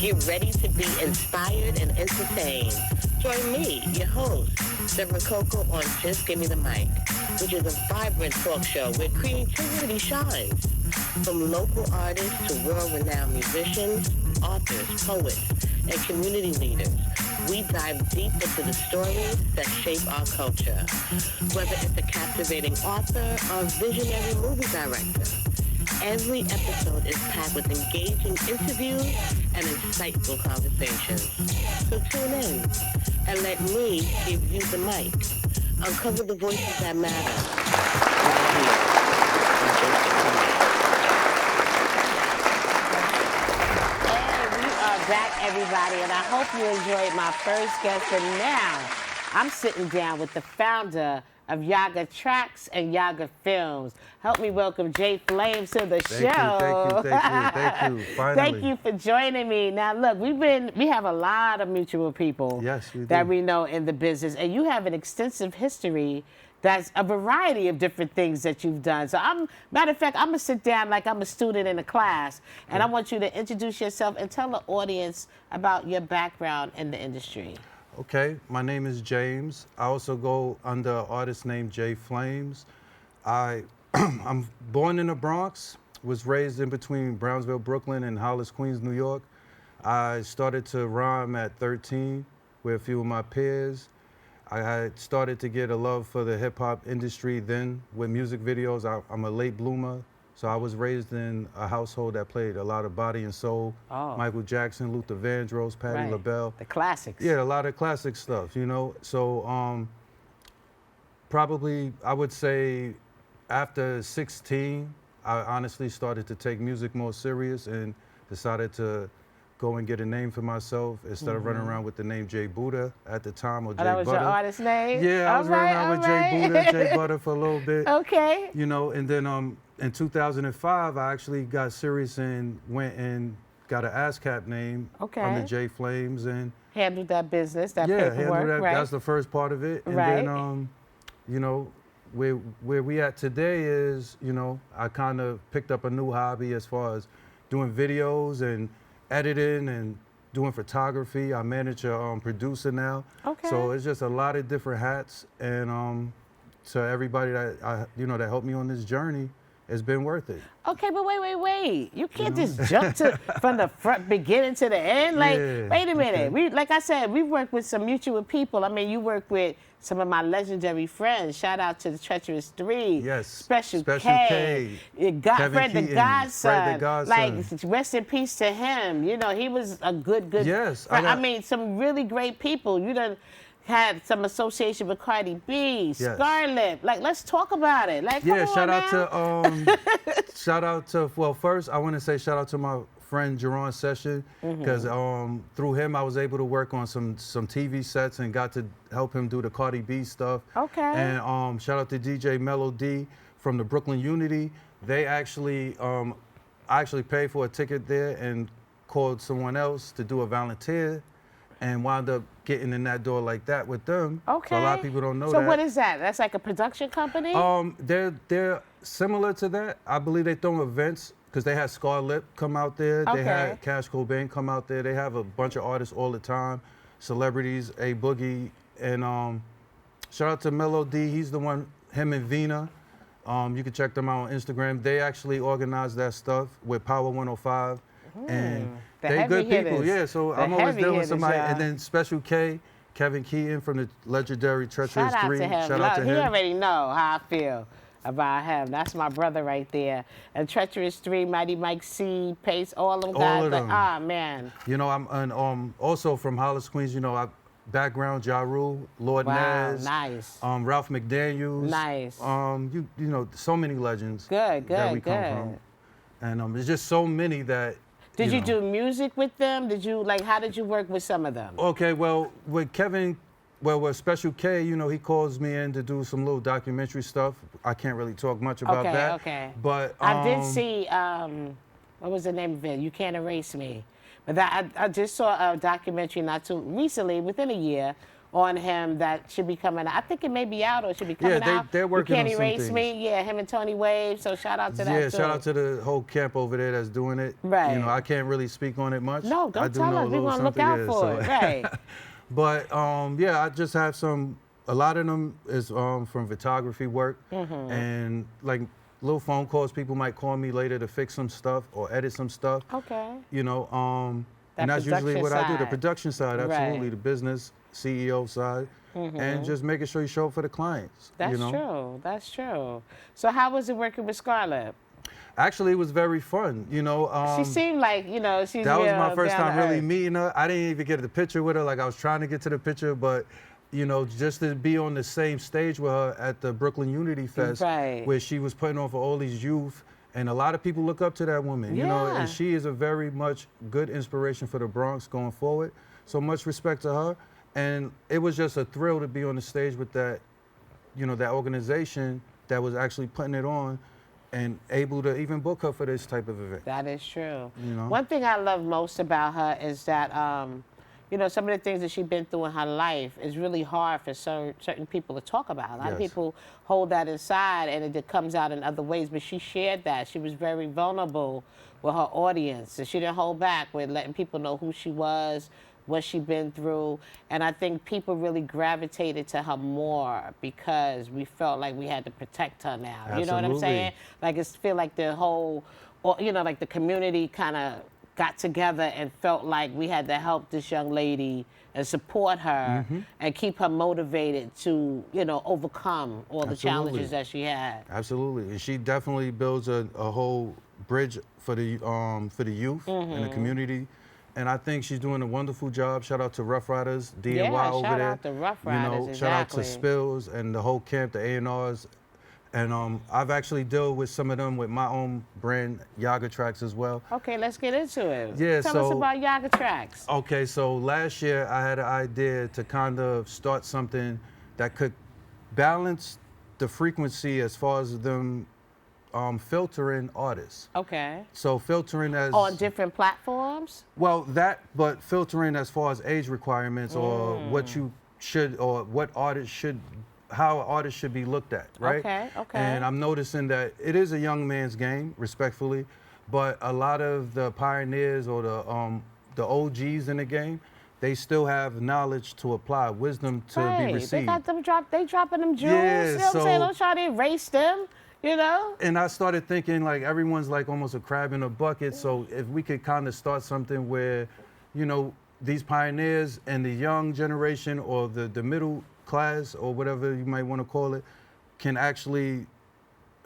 Get ready to be inspired and entertained. Join me, your host, Debra Coco, on Just Gimme the Mic, which is a vibrant talk show where creativity shines. From local artists to world-renowned musicians, authors, poets, and community leaders, we dive deep into the stories that shape our culture. Whether it's a captivating author or visionary movie director, every episode is packed with engaging interviews and insightful conversations. So tune in and let me give you the mic. Uncover the voices that matter. Right here. Hey, we are back, everybody, and I hope you enjoyed my first guest. And now I'm sitting down with the founder of Yaga Tracks and Yaga Films. Help me welcome Jay Flames to the show. Thank you. Finally. Thank you for joining me. Now, look, we have a lot of mutual people that we know in the business, and you have an extensive history. That's a variety of different things that you've done. So matter of fact, I'm gonna sit down like I'm a student in a class, and I want you to introduce yourself and tell the audience about your background in the industry. Okay, my name is James. I also go under an artist named Jay Flames. I'm born in the Bronx, was raised in between Brownsville, Brooklyn, and Hollis, Queens, New York. I started to rhyme at 13 with a few of my peers. I had started to get a love for the hip hop industry then with music videos. I'm a late bloomer. So I was raised in a household that played a lot of body and soul. Michael Jackson, Luther Vandross, Patti LaBelle. The classics. Yeah, a lot of classic stuff, you know. So probably I would say after 16, I honestly started to take music more serious and decided to go and get a name for myself instead of running around with the name Jay Buddha at the time, or Jay that was Butter. Your artist name? Yeah, I was running around with Jay Buddha, Jay Butter for a little bit. Okay. You know, and then in 2005, I actually got serious and went and got an ASCAP name under Jay Flames and handled that business, that paperwork. Handled that. Right. That's the first part of it. And then, you know, where we at today is, you know, I kind of picked up a new hobby as far as doing videos and editing and doing photography. I manage a producer now. Okay. So it's just a lot of different hats, and to everybody that that helped me on this journey, it's been worth it. Okay, but wait. You can't just jump from the front beginning to the end. Like, wait a minute. Okay. Like I said, we work with some mutual people. I mean, you work with some of my legendary friends. Shout out to the Treacherous Three. Yes. Special K. Fred the Godson. Like, rest in peace to him. You know, he was a good Yes. friend. I mean, some really great people. You done had some association with Cardi B, Scarlett. Like, let's talk about it. Like, shout out to well, first I want to say shout out to my friend Jerron Session, because through him I was able to work on some TV sets and got to help him do the Cardi B stuff. Okay. And shout out to DJ Melody from the Brooklyn Unity. They actually I actually paid for a ticket there and called someone else to do a volunteer, and wound up getting in that door like that with them. Okay. So a lot of people don't know that. So what is that? That's like a production company? They're similar to that. I believe they throw events, because they had Scarlett come out there. Okay. They had Cash Cobain come out there. They have a bunch of artists all the time, celebrities, A Boogie, and shout out to Melody. He's the one, him and Vina. You can check them out on Instagram. They actually organize that stuff with Power 105. And they're good people, so I'm always dealing with somebody. And then Special K, Kevin Keaton from the legendary Treacherous Three. Shout out to him. He already know how I feel about him. That's my brother right there. And Treacherous Three, Mighty Mike C, Pace, all them guys. All of them. Ah, man. You know, I'm also from Hollis, Queens. You know, background Ja Rule, Lord Nez. Nice. Ralph McDaniels. Nice. You know, so many legends. That we come from. And there's just so many that. Did you do music with them? How did you work with some of them? Okay, well, with with Special K, you know, he calls me in to do some little documentary stuff. I can't really talk much about that. Okay. But I did see, what was the name of it? You Can't Erase Me. But I just saw a documentary not too recently, within a year, on him that should be coming out. I think it may be out or it should be coming out. They're working on You some Can't Erase things. Me. Yeah, him and Tony Wave. So shout out to that Yeah, too. shout out to the whole camp over there that's doing it. Right. You know, I can't really speak on it much. No, don't I do tell know us. a We little want to look something, out for it. Right. But yeah, I just have a lot of them is from photography work, and like little phone calls. People might call me later to fix some stuff or edit some stuff. Okay. You know, That and that's usually production what I do. The side. production side, absolutely, Right. the business CEO side, and just making sure you show up for the clients. That's you know? true. That's true. So how was it working with Scarlett? Actually, it was very fun. You know, She seemed like, you know, she's that was real my first down time to really earth. meeting her. I didn't even get the picture with her. Like I was trying to get to the picture, but you know, just to be on the same stage with her at the Brooklyn Unity Fest, Right. where she was putting on for all these youth, and a lot of people look up to that woman. You know, Yeah. and she is a very much good inspiration for the Bronx going forward. So much respect to her, and it was just a thrill to be on the stage with that, you know, that organization that was actually putting it on, and able to even book her for this type of event. That is true. You know? One thing I love most about her is that, you know, some of the things that she's been through in her life is really hard for certain people to talk about. A lot of Yes. people hold that inside and it comes out in other ways, but she shared that. She was very vulnerable with her audience, and she didn't hold back with letting people know who she was, what she'd been through. And I think people really gravitated to her more because we felt like we had to protect her now. You know what I'm Absolutely. saying? Like, it's feel like the whole, or, you know, like the community kind of got together and felt like we had to help this young lady and support her and keep her motivated to, you know, overcome all the Absolutely. challenges that she had. Absolutely, and she definitely builds a whole bridge for the youth and the community, and I think she's doing a wonderful job. Shout out to Rough Riders, DNY Yeah, over shout there. out to Rough You know, Riders, shout out to exactly. Spills and the whole camp, the A&Rs, and I've actually dealt with some of them with my own brand, Yaga Tracks as well. Okay, let's get into it. Yeah, Tell us so- about Yaga Tracks. Okay, so last year I had an idea to kind of start something that could balance the frequency as far as them filtering artists. Okay. So filtering as On different platforms? well that, but filtering as far as age requirements or what you should or what artists should, how an artist should be looked at, right? Okay, okay. And I'm noticing that it is a young man's game, respectfully, but a lot of the pioneers or the OGs in the game, they still have knowledge to apply, wisdom to be received. They got them they dropping them jewels. Yeah, you know what I'm saying? so- Don't try to erase them, you know? And I started thinking like everyone's like almost a crab in a bucket. So if we could kind of start something where, you know, these pioneers and the young generation or the middle class or whatever you might want to call it can actually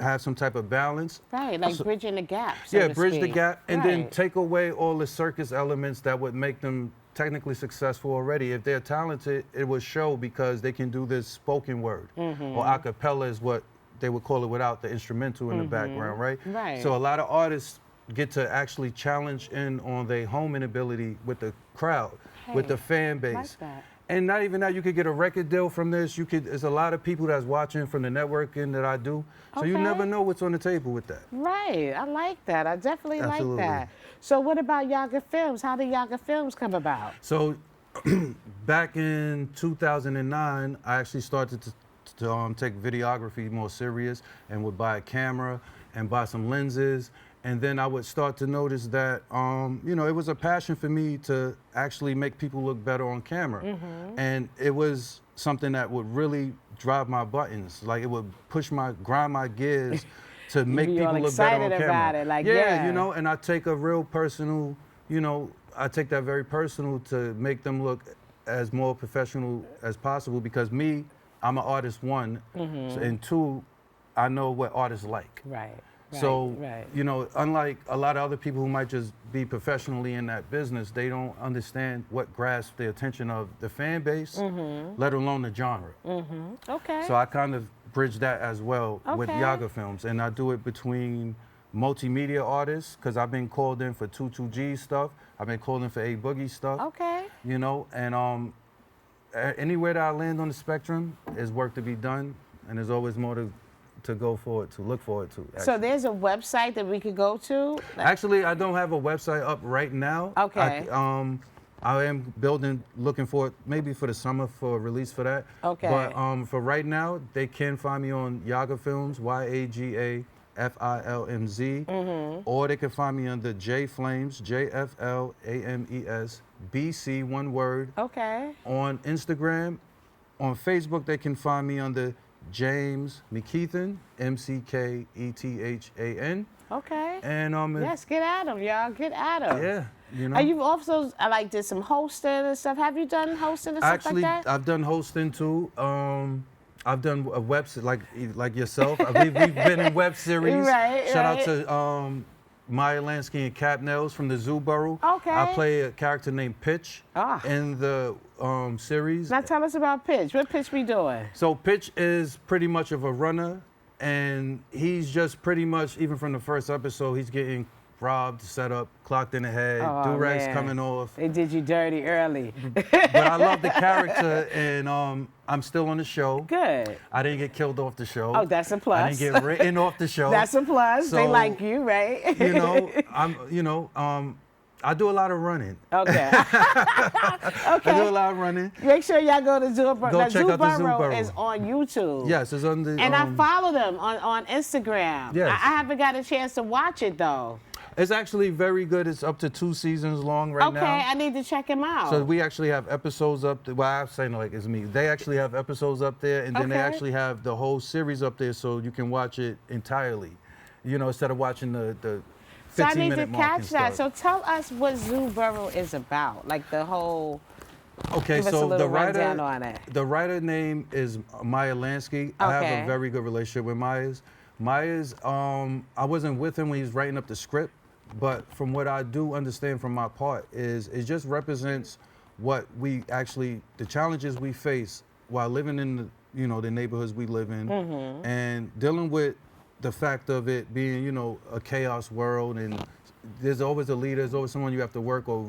have some type of balance. Right, like bridging the gap. So Yeah, to bridge the speak. gap and then Right. take away all the circus elements that would make them technically successful already. If they're talented, it will show because they can do this spoken word or a cappella is what they would call it without the instrumental in the background, right? Right. So a lot of artists get to actually challenge in on their homing ability with the crowd, with the fan base. like that. And not even that, you could get a record deal from this. You could. There's a lot of people that's watching from the networking that I do. So you Okay. never know what's on the table with that. Right, I like that. I definitely Absolutely. like that. So what about Yaga Films? How did Yaga Films come about? So back in 2009, I actually started to take videography more serious and would buy a camera and buy some lenses. And then I would start to notice that, you know, it was a passion for me to actually make people look better on camera. And it was something that would really drive my buttons. Like it would grind my gears to make be people all look better on excited camera. about it, like, yeah, yeah. you know, and I take a real personal, you know, I take that very personal to make them look as more professional as possible because me, I'm an artist, one, and two, I know what artists like. Right. So, right. you know, unlike a lot of other people who might just be professionally in that business, they don't understand what grasps the attention of the fan base, let alone the genre. Okay. So I kind of bridge that as well with Okay. Yaga Films, and I do it between multimedia artists because I've been called in for 22G stuff, I've been called in for A Boogie stuff, Okay. you know, and anywhere that I land on the spectrum is work to be done, and there's always more to look forward to. So there's a website that we could go to? Actually, I don't have a website up right now. Okay. I am looking for maybe for the summer for a release for that. Okay. But for right now, they can find me on Yaga Films, YAGAFILMZ, or they can find me under J Flames, JFLAMES, BC, one word. Okay. On Instagram, on Facebook, they can find me under James McKeithan, MCKETHAN. Okay. And yes, get at them, y'all. Get at them. yeah, you know. And you've also did some hosting and stuff. Have you done hosting and stuff like that? I've done hosting too. I've done a web like yourself. we've been in web series. Shout out to Maya Lansky and Cap Nels from the Zoo Borough. Okay. I play a character named Pitch in the series. Now tell us about Pitch. What Pitch be doing? So Pitch is pretty much of a runner, and he's just pretty much, even from the first episode, he's getting robbed, set up, clocked in the head, do-rags coming off. They did you dirty early. But I love the character, and I'm still on the show. Good. I didn't get killed off the show. Oh, that's a plus. I didn't get written off the show. That's a plus. So, they like you, right? I do a lot of running. Okay. I do a lot of running. Make sure y'all go to Zoo Borough. Go check out the Zoo Borough. Is on YouTube. Yes, it's on the. And I follow them on Instagram. Yes. I haven't got a chance to watch it though. It's actually very good. It's up to 2 seasons long right now. Okay, I need to check him out. So we actually have episodes up there. Well, I'm saying like it's me. They actually have episodes up there, and then they actually have the whole series up there, so you can watch it entirely. You know, instead of watching the 15-minute So I need to mark catch and that. stuff. So tell us what Zoo Borough is about, like the whole. Okay, give us a so little rundown on it. the writer name is Maya Lansky. I have a very good relationship with Maya's. I wasn't with him when he was writing up the script, but from what I do understand from my part is it just represents what we actually, the challenges we face while living in the, the neighborhoods we live in, and dealing with the fact of it being, a chaos world, and there's always a leader, there's always someone you have to work or,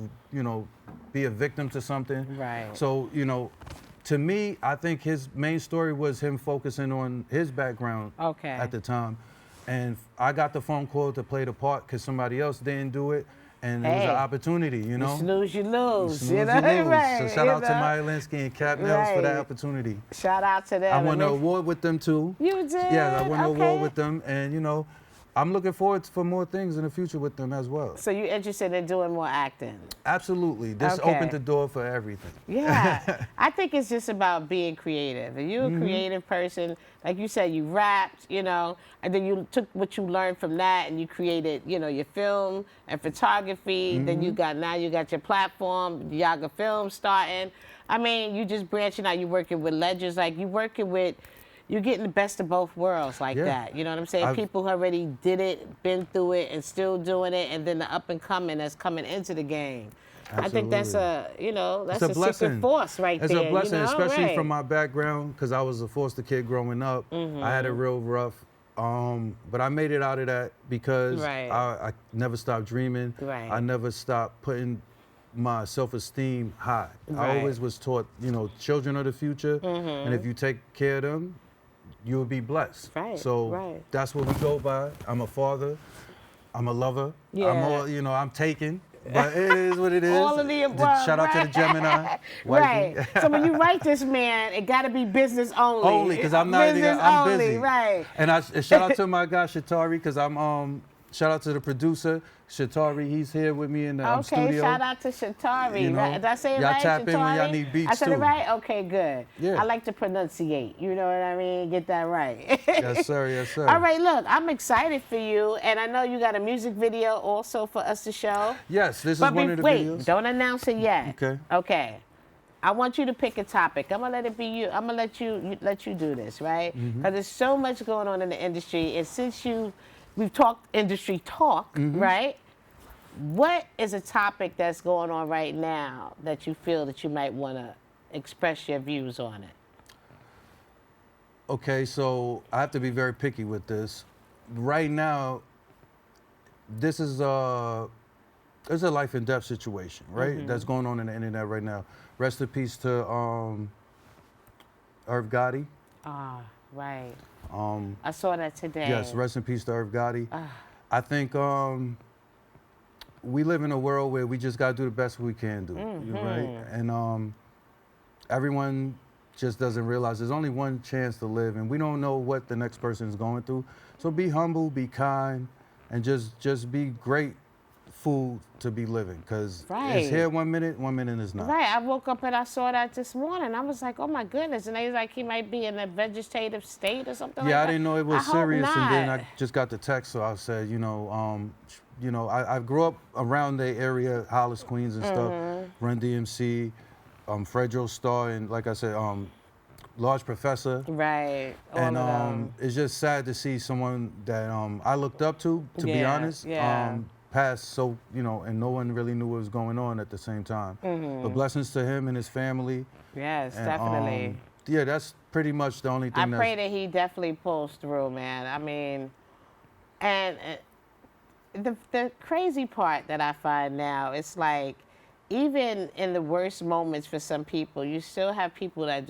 be a victim to something. Right. So, to me, I think his main story was him focusing on his background at the time. And I got the phone call to play the part because somebody else didn't do it. And it was an opportunity, You snooze, you lose. So shout out to Maya Linsky and Cap Nels for that opportunity. Shout out to them. I won an award with them too. You did? Yeah, I won an award with them. And, I'm looking forward for more things in the future with them as well. So you're interested in doing more acting? Absolutely. This opened the door for everything. Yeah. I think it's just about being creative. And you're a creative person. Like you said, you rapped, and then you took what you learned from that and you created, your film and photography. Then you got your platform, Yaga Films starting. I mean, you just branching out. You're working with legends. Like you're getting the best of both worlds like that. You know what I'm saying? People who already did it, been through it, and still doing it, and then the up and coming that's coming into the game. Absolutely. I think that's that's a blessing. secret force right it's there. It's a blessing, especially from my. my background, because I was a foster kid growing up. I had it real rough. But I made it out of that because I never stopped dreaming. Right. I never stopped putting my self-esteem high. I always was taught, children are the future, and if you take care of them, you will be blessed. Right. So that's what we go by. I'm a father. I'm a lover. Yeah. I'm taken. But it is what it is. All of the above. Shout out to the Gemini. Right. So when you write this, man, it got to be business only. Only, because I'm not business even, I'm only, busy. Right. And shout out to my guy Shatari, because shout out to the producer, Shatari. He's here with me in the studio. Okay, shout out to Shatari. Right? Did I say it y'all right, tap Shatari? in when y'all need beats, I said too. it right? Okay, good. Yeah. I like to pronunciate. You know what I mean? Get that right. Yes, sir. Yes, sir. All right, look, I'm excited for you, and I know you got a music video also for us to show. Yes, this is one of the videos. Wait, don't announce it yet. Okay. Okay. I want you to pick a topic. I'm gonna let it be you. I'm gonna let you do this, right? Because there's so much going on in the industry, and since we've talked industry talk, right? What is a topic that's going on right now that you feel that you might want to express your views on it? Okay, so I have to be very picky with this. Right now, this is it's a life and death situation, right? That's going on in the internet right now. Rest in peace to Irv Gotti. Ah, right. I saw that today. Yes, rest in peace to Irv Gotti. I think we live in a world where we just got to do the best we can do, right? And everyone just doesn't realize there's only one chance to live, and we don't know what the next person is going through. So be humble, be kind, and just be grateful to be living, because it's here 1 minute is not. Right. I woke up and I saw that this morning. I was like, oh my goodness. And they was like, he might be in a vegetative state or something like that. Yeah, I didn't know it was serious, hope and then not. I just got the text, so I said, I grew up around the area, Hollis, Queens, and stuff. Run DMC, Fredro Starr, and like I said, Large Professor. Right. All And of them. it's just sad to see someone that I looked up to be Yeah, honest, yeah. pass. So and no one really knew what was going on at the same time. But blessings to him and his family. Yes, And, definitely. yeah, that's pretty much the only I thing. pray that he definitely pulls through, man. I mean, and the crazy part that I find now, it's like, even in the worst moments for some people, you still have people that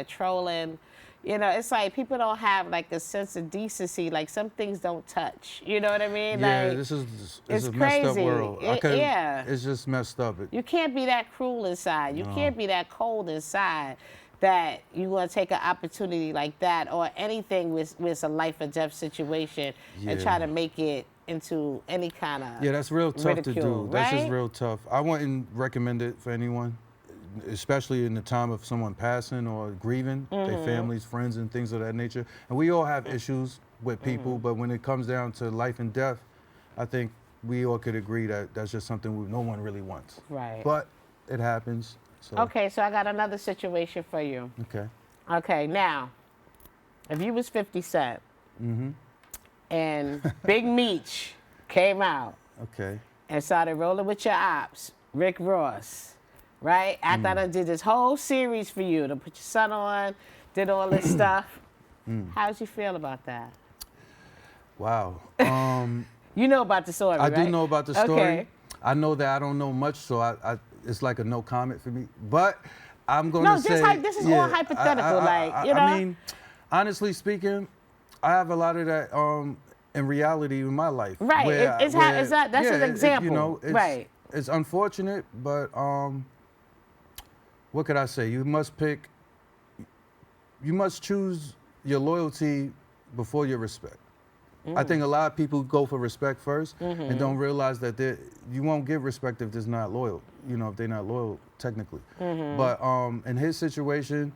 trolling. It's like people don't have like a sense of decency. Like some things don't touch. You know what I mean? Yeah, like, it's a it's messed up crazy. world. Yeah. It's just messed up. You can't be that cruel inside. You can't be that cold inside that you want to take an opportunity like that or anything with a life or death situation and try to make it into any kind of that's real tough ridicule, to do. That's just right? real tough. I wouldn't recommend it for anyone, especially in the time of someone passing or grieving, their families, friends, and things of that nature. And we all have issues with people, but when it comes down to life and death, I think we all could agree that that's just something no one really wants. Right. But it happens. So. Okay, so I got another situation for you. Okay. Okay, now, if you was 50 Cent and Big Meech came out Okay. and started rolling with your ops, Rick Ross, right? After I done did this whole series for you to put your son on, did all this stuff. How'd you feel about that? Wow. You know about the story, I right? do know about the story. Okay. I know that I don't know much, so I it's like a no comment for me. But I'm going to say... this is all hypothetical, I mean, honestly speaking, I have a lot of that in reality in my life. Right. That's an example. Right. It's unfortunate, but what could I say? You must choose your loyalty before your respect. I think a lot of people go for respect first and don't realize that you won't get respect if they're not loyal, if they're not loyal technically. But in his situation,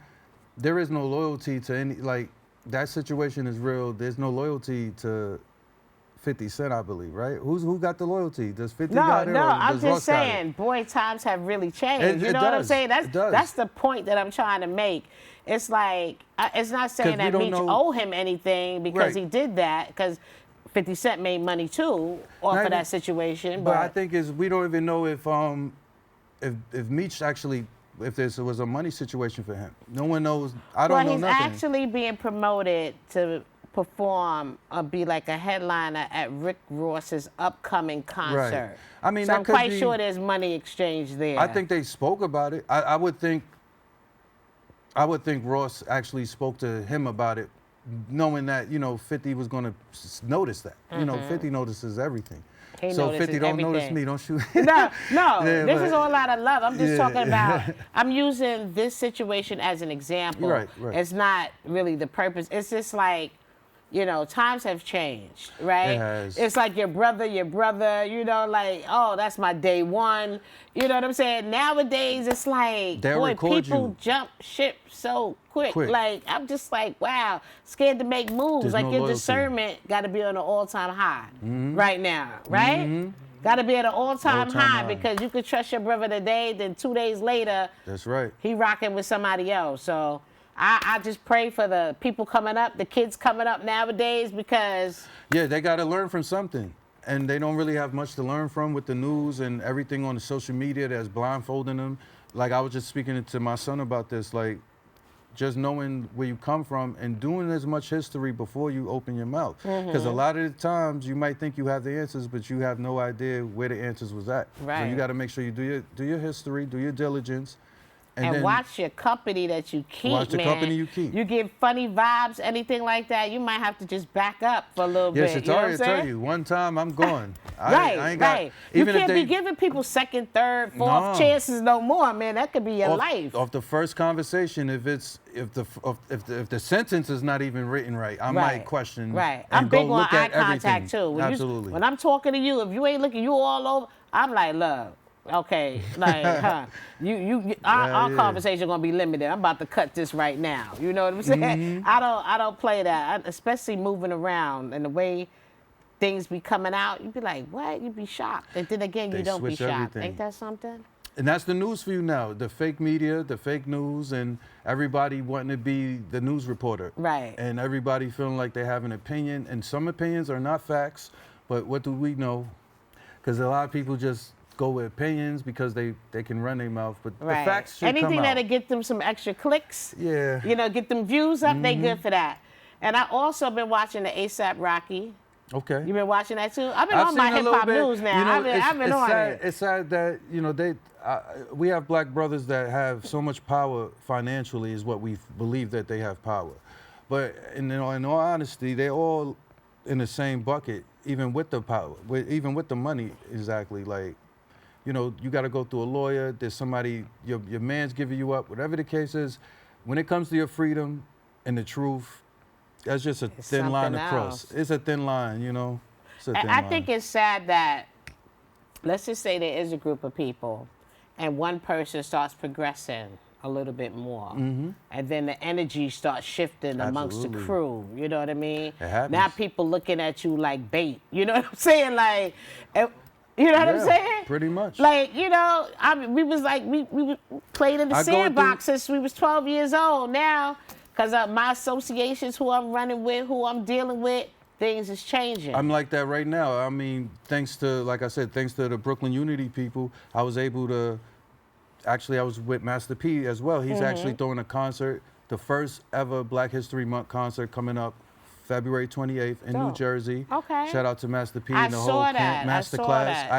there is no loyalty to any, like, that situation is real. There's no loyalty to 50 Cent, I believe, right? Who got the loyalty? Does 50 got it? No, or I'm does just Ross got it? saying, boy, times have really changed. It You know what I'm does. saying? It does. That's the point that I'm trying to make. It's like, it's not saying 'Cause we that don't Meech know- owe him anything because Right. he did that, because 50 Cent made money too off Not of even- that situation. But I think we don't even know if Meech actually, if this was a money situation for him. No one knows. I don't know he's nothing. actually being promoted to perform or be like a headliner at Rick Ross's upcoming concert. I mean, so that I'm could quite be- sure there's money exchanged there. I think they spoke about it. I would think Ross actually spoke to him about it, knowing that 50 was going to notice that. 50 notices everything. He So notices 50 don't notice everything. me. Don't shoot. No, Yeah, this but- is all out of love. I'm just Yeah. talking about, I'm using this situation as an example. Right. It's not really the purpose. It's just like, times have changed, right? It has. It's like your brother, like, oh, that's my day one. You know what I'm saying? Nowadays, it's like, They'll boy, record people you. jump ship so quick. Quick. Like, I'm just like, wow, scared to make moves. There's like, no your loyalty. discernment got to be on an all-time high right now, right? Got to be at an all-time All-time high high. because you could trust your brother today, then 2 days later, That's right. he rocking with somebody else. So I just pray for the people coming up, the kids coming up nowadays, because Yeah, they got to learn from something. And they don't really have much to learn from with the news and everything on the social media that's blindfolding them. Like, I was just speaking to my son about this, like, just knowing where you come from and doing as much history before you open your mouth. Because a lot of the times you might think you have the answers, but you have no idea where the answers was at. So Right. you got to make sure you do your history, do your diligence, And then watch your company that you keep, watch the man. company you keep. You get funny vibes, anything like that, you might have to just back up for a little Yes, bit. You know what I'm I saying? tell you, one time I'm gone. Right. You can't be giving people second, third, fourth chances no more, man. That could be your life. Off the first conversation, if the sentence is not even written right, I might question. Right. And I'm big go on look eye at contact everything. too. Absolutely. When I'm talking to you, if you ain't looking, you all over. I'm like, look, okay, like, our conversation gonna be limited. I'm about to cut this right now. You know what I'm saying? Mm-hmm. I don't play that, especially moving around and the way things be coming out. You be like, what? You be shocked, and then again, you don't be shocked. Everything. Ain't that something? And that's the news for you now. The fake media, the fake news, and everybody wanting to be the news reporter. Right. And everybody feeling like they have an opinion. And some opinions are not facts, but what do we know? Because a lot of people just go with opinions because they can run their mouth. But the facts should Anything come out. that'll get them some extra clicks. Yeah. You know, get them views up, they good for that. And I also been watching the ASAP Rocky. Okay. You been watching that too? I've been on my hip hop news now. You know, I've been on it. It's sad that, you know, we have black brothers that have so much power financially is what we believe that they have power. But in all honesty, they all in the same bucket, even with the power, even with the money, exactly. Like, you know, you got to go through a lawyer. There's somebody, your man's giving you up, whatever the case is. When it comes to your freedom and the truth, that's just a thin line to cross. It's a thin line, you know. It's a thin line. I think it's sad that, let's just say there is a group of people and one person starts progressing a little bit more. And then the energy starts shifting amongst the crew. You know what I mean? It happens. Now people looking at you like bait. You know what I'm saying? Like, you know what I'm saying? Pretty much. Like, you know, we was like, we played in the sandbox since we was 12 years old. Now, because of my associations, who I'm running with, who I'm dealing with, things is changing. I'm like that right now. I mean, thanks to, like I said, thanks to the Brooklyn Unity people, I was able to, actually I was with Master P as well. He's actually throwing a concert, the first ever Black History Month concert coming up February 28th in New Jersey. Okay. Shout out to Master P and the whole camp master class.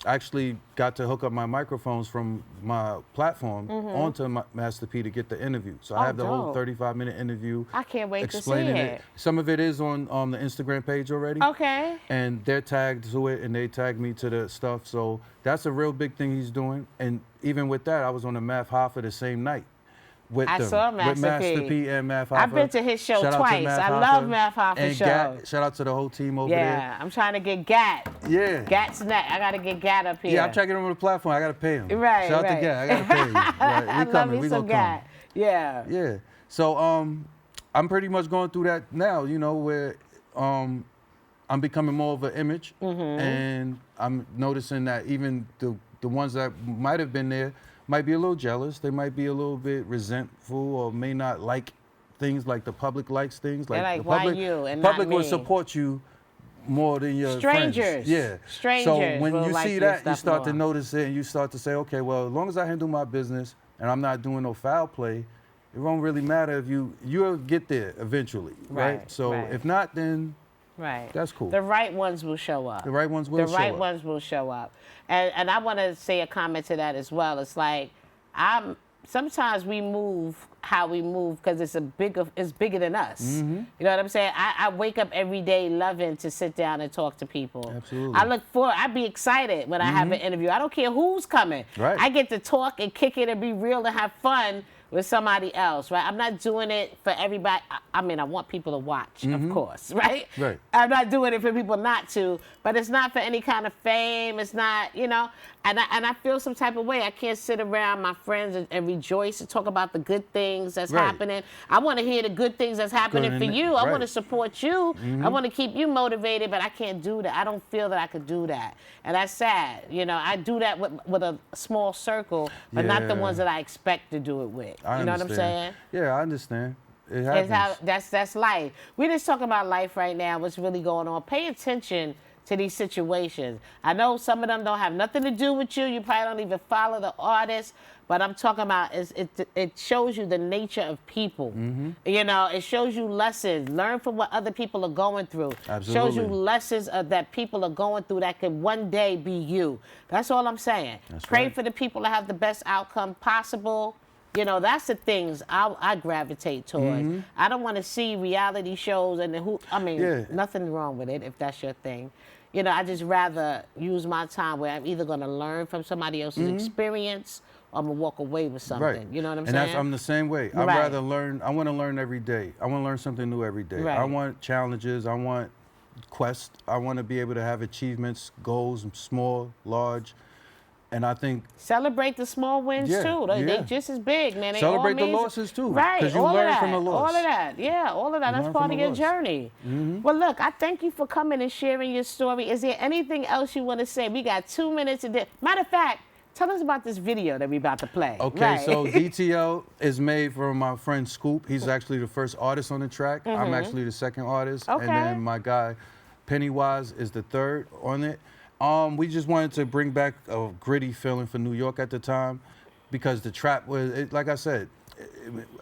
I actually got to hook up my microphones from my platform onto Master P to get the interview. So I have the whole 35-minute interview. I can't wait explaining to see it. Some of it is on the Instagram page already. Okay. And they're tagged to it, and they tagged me to the stuff. So that's a real big thing he's doing. And even with that, I was on the Math Hoffa the same night. With Master P and Math Hoffa. I've been to his show twice. I love Math Hoffa's show. Shout out to the whole team over there. Yeah, I'm trying to get Gat. Yeah. Gat's next. I got to get Gat up here. Yeah, I'm trying to get him on the platform. I got to pay him. Right, Shout out to Gat. I got to pay him. Right. I love me some Gat. Yeah. Yeah. So I'm pretty much going through that now, you know, where I'm becoming more of an image. And I'm noticing that even the ones that might have been there might be a little jealous. They might be a little bit resentful or may not like things like the public likes things. Like the why public, you and public not will me? support you more than your Strangers. friends. Yeah. Strangers. So when will you like see that, you start to more. notice it and you start to say, okay, well, as long as I handle my business and I'm not doing no foul play, it won't really matter if you'll get there eventually, right? So if not, then that's cool. The right ones will show up. The right ones will show up. The right ones will show up. And I want to say a comment to that as well. It's like, sometimes we move how we move because it's bigger than us. You know what I'm saying? I wake up every day loving to sit down and talk to people. Absolutely. I'd be excited when I have an interview. I don't care who's coming. Right. I get to talk and kick it and be real and have fun with somebody else, right? I'm not doing it for everybody. I mean, I want people to watch, of course, right? Right. I'm not doing it for people not to, but it's not for any kind of fame. It's not, you know, and I feel some type of way. I can't sit around my friends and rejoice and talk about the good things that's happening. I want to hear the good things that's happening for you. I want to support you. I want to keep you motivated, but I can't do that. I don't feel that I could do that. And that's sad. You know, I do that with a small circle, but not the ones that I expect to do it with. You know what I'm saying? Yeah, I understand. It happens. That's life. We're just talking about life right now, what's really going on. Pay attention to these situations. I know some of them don't have nothing to do with you. You probably don't even follow the artist. But I'm talking about it shows you the nature of people. You know, it shows you lessons. Learn from what other people are going through. Absolutely. Shows you lessons that people are going through that could one day be you. That's all I'm saying. That's Pray right. for the people to have the best outcome possible. You know, that's the things I gravitate towards. I don't want to see reality shows and nothing wrong with it if that's your thing. You know, I just rather use my time where I'm either going to learn from somebody else's experience or I'm going to walk away with something. Right. You know what I'm saying? saying? And I'm the same way. I'd Right. rather learn. I want to learn every day. I want to learn something new every day. Right. I want challenges. I want quests. I want to be able to have achievements, goals, small, large. And I think celebrate the small wins too. They just as big, man. They celebrate all the losses too. Right. Because you all learn of that, from the loss. All of that. Yeah, all of that. That's part of your journey. Well, look, I thank you for coming and sharing your story. Is there anything else you want to say? We got 2 minutes. Matter of fact, tell us about this video that we're about to play. Okay, right. so DTL is made from my friend Scoop. He's actually the first artist on the track. I'm actually the second artist. Okay. And then my guy, Pennywise, is the third on it. We just wanted to bring back a gritty feeling for New York at the time because the trap was, like I said,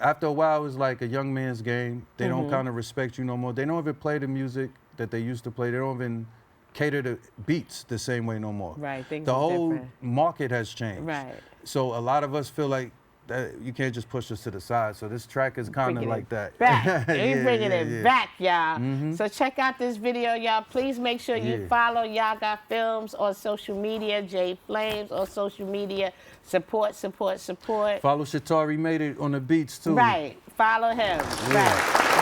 after a while it was like a young man's game. They don't kind of respect you no more. They don't even play the music that they used to play. They don't even cater to beats the same way no more. Right, things the are whole different. market has changed. Right. So a lot of us feel like that you can't just push us to the side. So this track is kind of like that. Back. You're bringing it back, y'all. So check out this video, y'all. Please make sure you follow Y'all Got Films on social media, Jay Flames on social media. Support, support, support. Follow Shatari Made It on the beats too. Right. Follow him. Yeah. Right.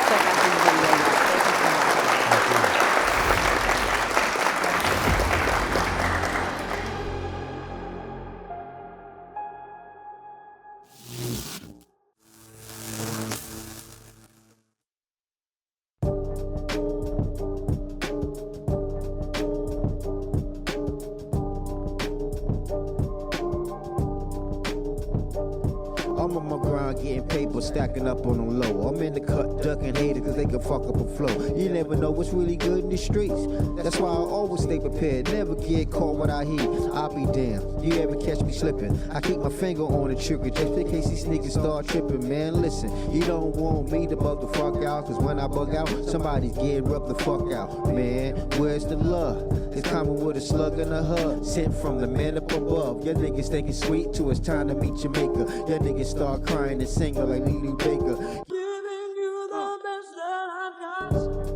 Check out this video, y'all. Thank you so much. Thank you. I'm on my grind getting paper, stacking up on them low. I'm in the cut, ducking haters cause they can fuck up a flow. You never know what's really good in the streets. That's why I always stay prepared, never get caught without heat. I'll be damned, you ever catch me slipping? I keep my finger on the trigger just in case these niggas start tripping. Man, listen, you don't want me to bug the fuck out, cause when I bug out, somebody's getting rubbed the fuck out. Man, where's the love? It's coming with a slug in a hug, sent from the man up above. Your niggas think it's sweet till it's time to meet your maker. Your niggas start crying and singing like Lily Baker.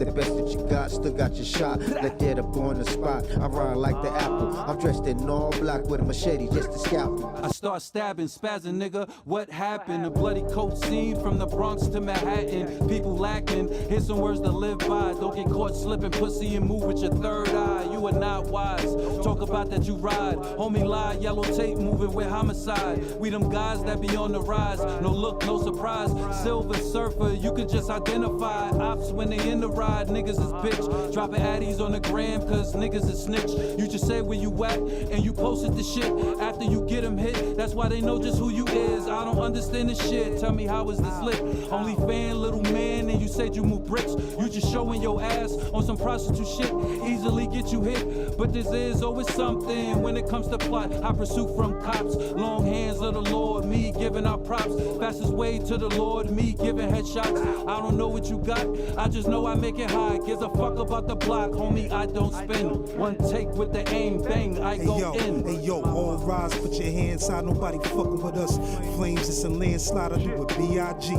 The best that you got, still got your shot. Let that up on the spot. I ride like the apple. I'm dressed in all black with a machete just to scalp. I start stabbing, spazzing, nigga. What happened? A bloody coat scene from the Bronx to Manhattan. People lacking. Here's some words to live by. Don't get caught slipping pussy and move with your third eye. You are not wise. Talk about that you ride. Homie lie, yellow tape moving with homicide. We them guys that be on the rise. No look, no surprise. Silver surfer, you can just identify. Ops when they in the ride. Niggas is bitch. Dropping addies on the gram cause niggas is snitch. You just say where you at and you posted the shit after you get them hit. That's why they know just who you is. I don't understand this shit. Tell me how is this lit? Only fan, little man, and you said you move bricks. You just showing your ass on some prostitute shit. Easily get you hit. But this is always something when it comes to plot. I pursue from cops. Long hands of the Lord. Me giving out props. Fastest way to the Lord. Me giving headshots. I don't know what you got. I just know I make it high. Gives a fuck about the block. Homie, I don't spin. One take with the aim. Bang, I go in. Hey yo, all rise, put your hands high, nobody fucking with us. Flames, it's a landslide, I do it B.I.G.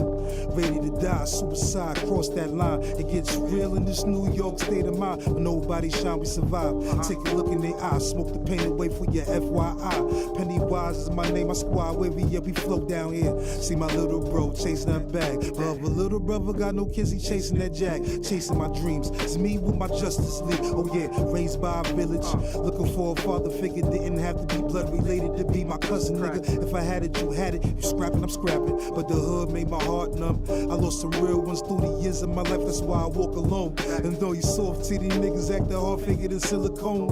Ready to die, suicide, cross that line. It gets real in this New York state of mind. When nobody shine, we survive. Take a look in their eyes, smoke the pain away for your FYI. Pennywise is my name, my squad, where we float down here. See my little bro chasing that bag. But little brother got no kids, he chasing that jack. Chasing my dreams, it's me with my Justice League. Oh yeah, raised by a village. Looking for a father figure, didn't have to be blood related to be my cousin, nigga. If I had it, you had it. You scrapping, I'm scrapping. But the hood made my heart numb. I lost some real ones through the years of my life, that's why I walk alone. And though you soft titty niggas acting hard figured in silicone,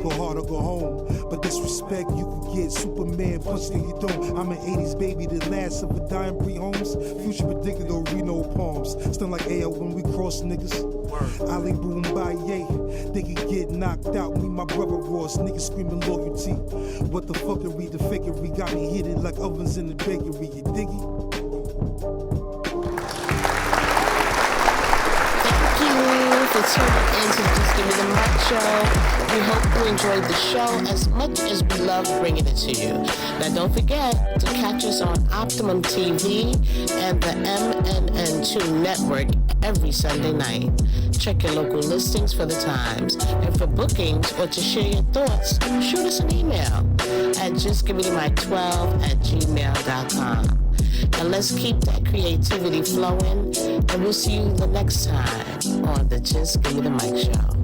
go hard or go home. But disrespect, you can get Superman punched in your dome. I'm an 80s baby, the last of a dying pre-homes. Future predicted or Reno palms. Stun like AO when we cross niggas. Ali Boom Baye, they can get knocked out. Me, my brother Ross, niggas screaming loyalty. What the fuckery, the fakery got me hidden like ovens in the bakery. You diggy? For tuning in to Just Give Me the Mic show. We hope you enjoyed the show as much as we love bringing it to you. Now don't forget to catch us on Optimum TV and the MNN2 network every Sunday night. Check your local listings for the times. And for bookings or to share your thoughts, shoot us an email at justgivemethemic12@gmail.com. And let's keep that creativity flowing, and we'll see you the next time on the Just Give Me the Mic show.